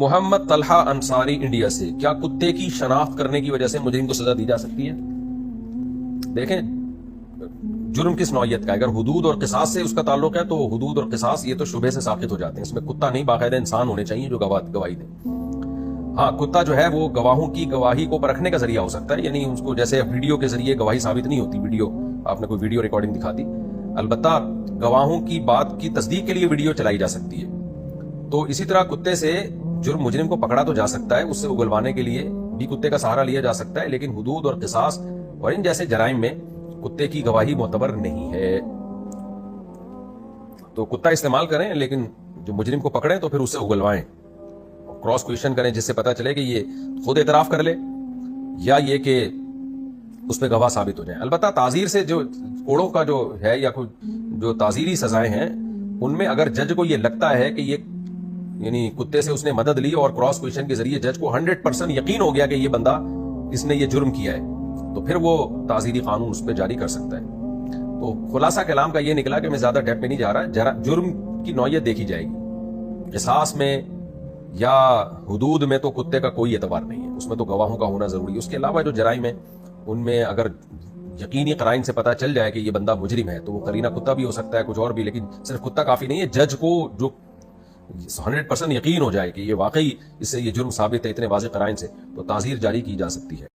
محمد Talha Ansari India سے، کیا کتے کی شناخت کرنے کی وجہ سے مجرم کو سزا دی جا سکتی ہے؟ دیکھیں جرم کس نوعیت کا ہے، اگر حدود اور قصاص سے اس کا تعلق ہے تو حدود اور قصاص یہ تو شبہ سے ساقط ہو جاتے ہیں، اس میں کتا نہیں، باقاعدہ انسان ہونے چاہیے جو گواہی دے۔ ہاں کتا جو ہے وہ گواہوں کی گواہی کو پرکھنے کا ذریعہ ہو سکتا ہے، یعنی اس کو جیسے ویڈیو کے ذریعے گواہی ثابت نہیں ہوتی، ویڈیو آپ نے کوئی ویڈیو ریکارڈنگ دکھا دی، البتہ گواہوں کی بات کی تصدیق کے لیے ویڈیو چلائی جا سکتی ہے۔ تو اسی طرح کتے سے جرم مجرم کو پکڑا تو جا سکتا ہے، اس سے اگلوانے کے لیے بھی کتے کا سہارا لیا جا سکتا ہے، لیکن حدود اور قصاص اور ان جیسے جرائم میں کتے کی گواہی معتبر نہیں ہے۔ تو کتا استعمال کریں لیکن جو مجرم کو پکڑیں تو پھر اس سے اگلوائیں، کراس کویشچن کریں جس سے پتا چلے کہ یہ خود اعتراف کر لے یا یہ کہ اس پہ گواہ ثابت ہو جائیں۔ البتہ تعزیر سے جو کوڑوں کا جو ہے یا جو تعزیری سزائیں ہیں ان میں اگر جج کو یہ لگتا ہے کہ یہ یعنی کتے سے اس نے مدد لی اور کراس کویشچن کے ذریعے جج کو 100% یقین ہو گیا کہ یہ بندہ اس نے یہ جرم کیا ہے تو پھر وہ تعزیری قانون اس پہ جاری کر سکتا ہے۔ تو خلاصہ کلام کا یہ نکلا کہ میں زیادہ ڈیپ میں نہیں جا رہا، جرم کی نوعیت دیکھی جائے گی، قصاص میں یا حدود میں تو کتے کا کوئی اعتبار نہیں ہے، اس میں تو گواہوں کا ہونا ضروری ہے۔ اس کے علاوہ جو جرائم ہے ان میں اگر یقینی قرائن سے پتا چل جائے کہ یہ بندہ مجرم ہے تو وہ قرینہ کتا بھی ہو سکتا ہے، کچھ اور بھی، لیکن صرف کتا کافی نہیں ہے، جج کو جو 100% یقین ہو جائے کہ یہ واقعی اس سے یہ جرم ثابت ہے اتنے واضح قرائن سے، تو تعزیر جاری کی جا سکتی ہے۔